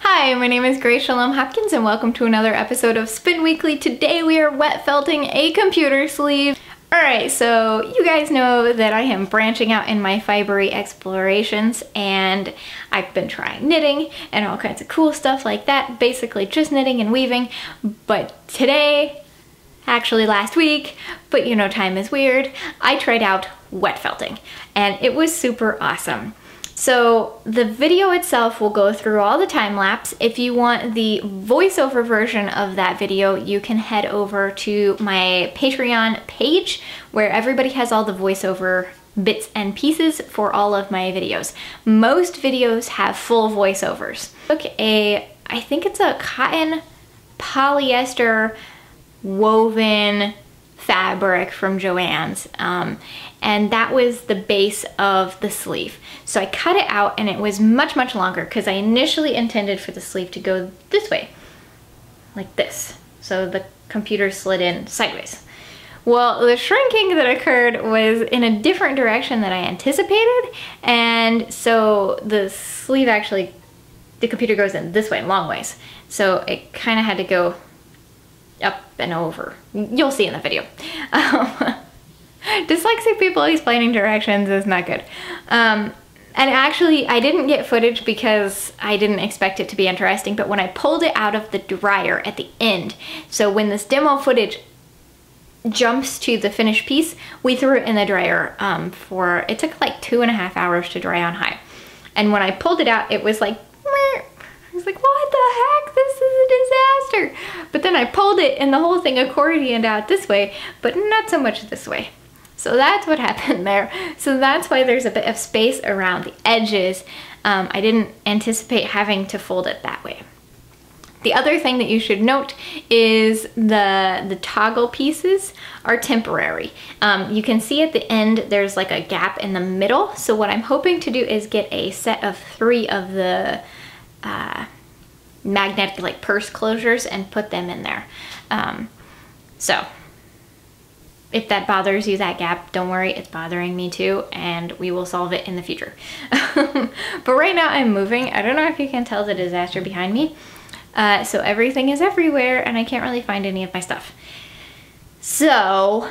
Hi, my name is Grace Shalom Hopkins and welcome to another episode of Spin Weekly. Today we are wet felting a computer sleeve. Alright, so you guys know that I am branching out in my fibery explorations and I've been trying knitting and all kinds of cool stuff like that, basically just knitting and weaving. But today, actually last week, but you know time is weird, I tried out wet felting and it was super awesome. So the video itself will go through all the time lapse. If you want the voiceover version of that video, you can head over to my Patreon page where everybody has all the voiceover bits and pieces for all of my videos. Most videos have full voiceovers. I think it's a cotton polyester woven fabric from Joann's, and that was the base of the sleeve. So I cut it out and it was much longer because I initially intended for the sleeve to go this way, like this. So the computer slid in sideways. Well, the shrinking that occurred was in a different direction than I anticipated, and so the sleeve actually, the computer goes in this way, long ways. So it kind of had to go up and over. You'll see in the video. Dyslexic people explaining directions is not good. And actually, I didn't get footage because I didn't expect it to be interesting, but when I pulled it out of the dryer at the end, so when this demo footage jumps to the finished piece, we threw it in the dryer it took like 2.5 hours to dry on high. And when I pulled it out, it was like, meh. I was like, what the heck? This is a disaster. But then I pulled it and the whole thing accordioned out this way, but not so much this way. So that's what happened there. So that's why there's a bit of space around the edges. I didn't anticipate having to fold it that way. The other thing that you should note is the toggle pieces are temporary. You can see at the end there's like a gap in the middle. So what I'm hoping to do is get a set of 3 of the magnetic like purse closures and put them in there. So if that bothers you, that gap, don't worry, it's bothering me too, and we will solve it in the future. But right now I'm moving. I don't know if you can tell the disaster behind me. So everything is everywhere and I can't really find any of my stuff. So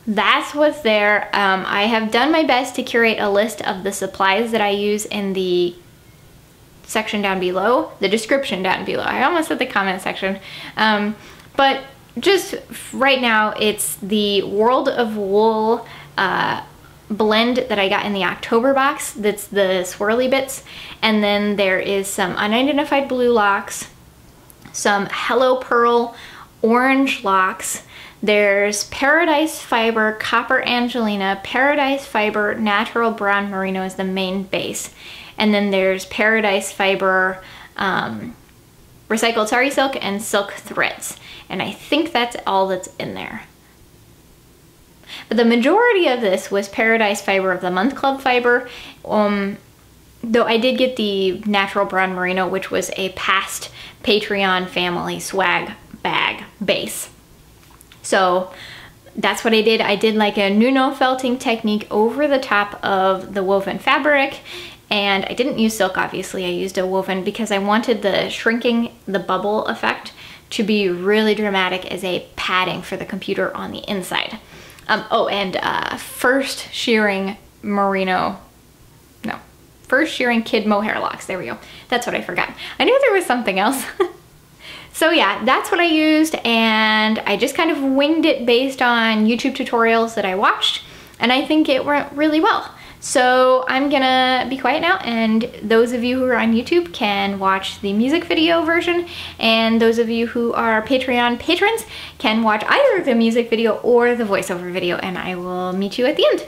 that's what's there. I have done my best to curate a list of the supplies that I use in the section down below, the description down below. I almost said the comment section. But just right now, it's the World of Wool blend that I got in the October box. That's the swirly bits. And then there is some unidentified blue locks, some Hello Pearl orange locks. There's Paradise Fiber Copper Angelina, Paradise Fiber Natural Brown Merino is the main base. And then there's Paradise Fiber Recycled Sari Silk and Silk Threads. And I think that's all that's in there. But the majority of this was Paradise Fiber of the Month Club fiber. Though I did get the Natural Brown Merino, which was a past Patreon family swag bag base. So that's what I did. I did like a Nuno felting technique over the top of the woven fabric. And I didn't use silk, obviously. I used a woven because I wanted the shrinking, the bubble effect to be really dramatic as a padding for the computer on the inside. First shearing kid mohair locks. There we go. That's what I forgot. I knew there was something else. So yeah, that's what I used, and I just kind of winged it based on YouTube tutorials that I watched, and I think it went really well. So I'm gonna be quiet now, and those of you who are on YouTube can watch the music video version, and those of you who are Patreon patrons can watch either the music video or the voiceover video, and I will meet you at the end.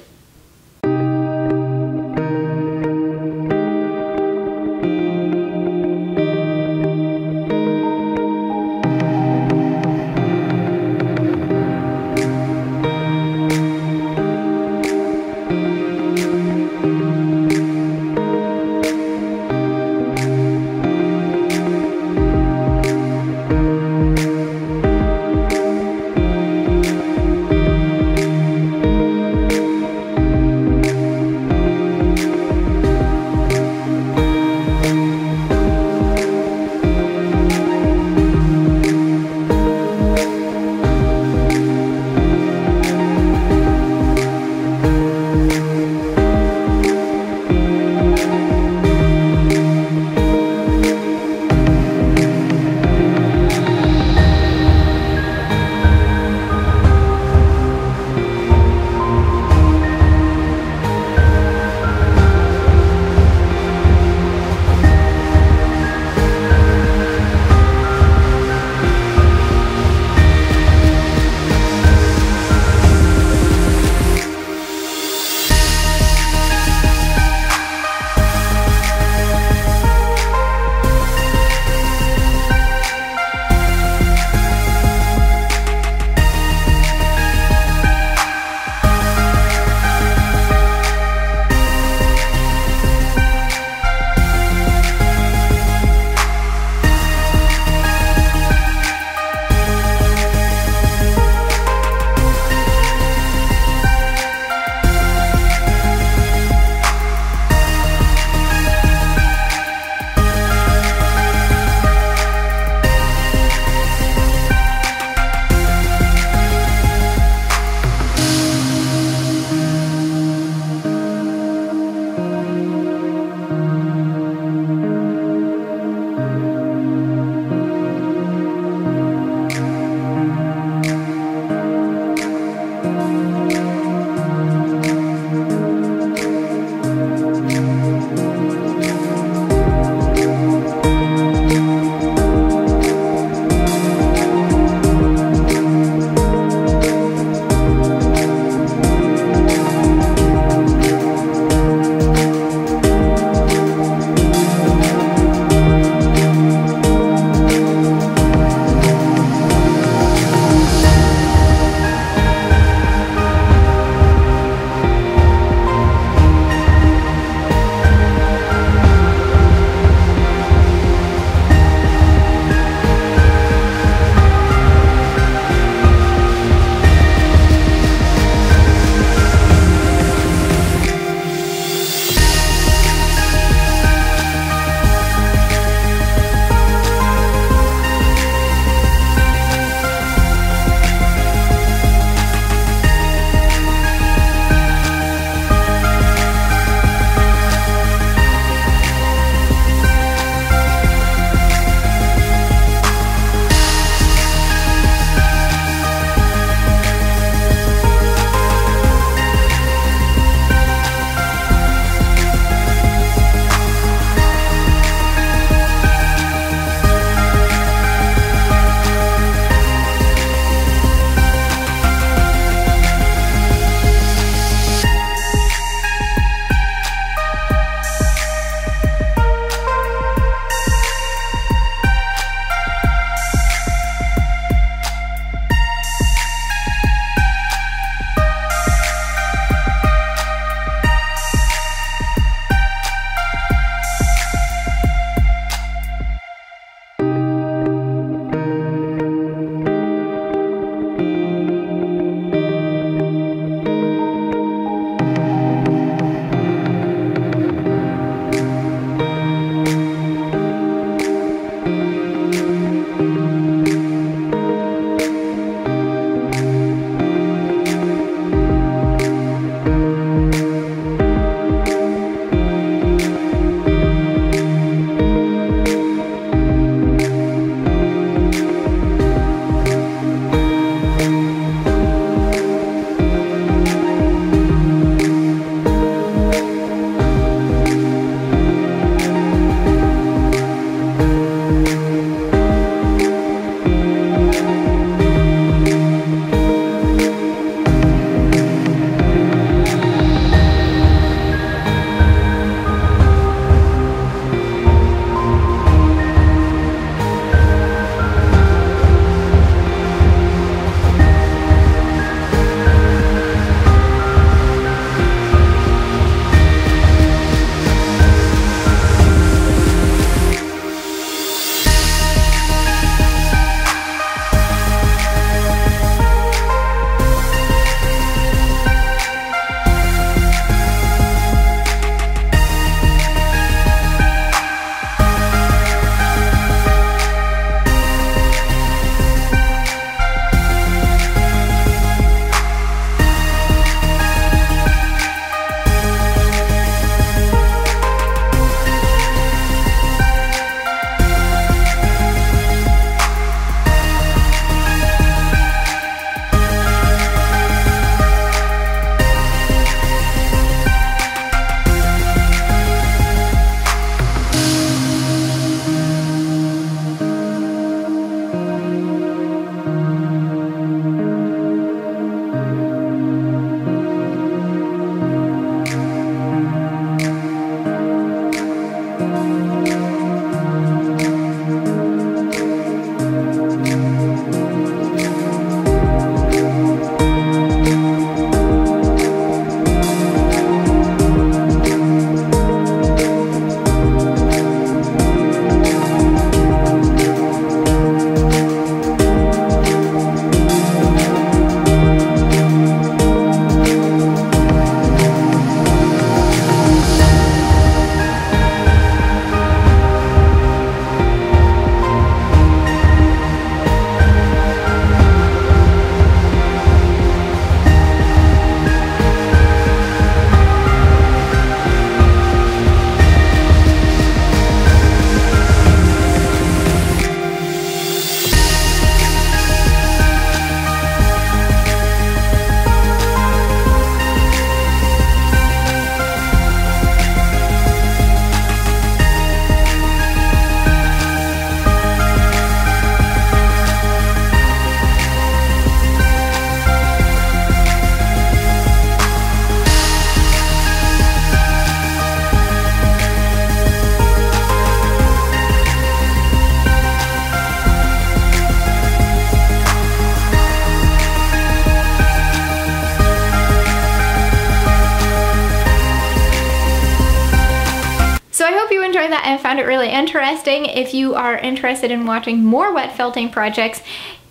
I found it really interesting. If you are interested in watching more wet felting projects,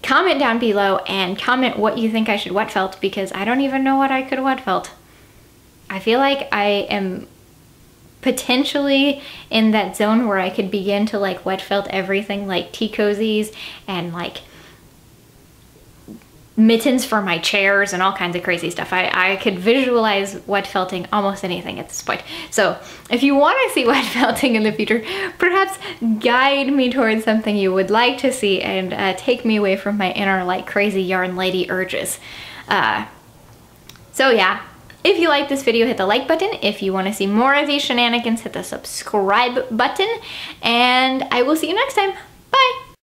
comment down below and comment what you think I should wet felt, because I don't even know what I could wet felt. I feel like I am potentially in that zone where I could begin to like wet felt everything, like tea cozies and like mittens for my chairs and all kinds of crazy stuff. I could visualize wet felting almost anything at this point. So if you want to see wet felting in the future, perhaps guide me towards something you would like to see and take me away from my inner like crazy yarn lady urges. So yeah, if you like this video, hit the like button. If you want to see more of these shenanigans, hit the subscribe button, and I will see you next time.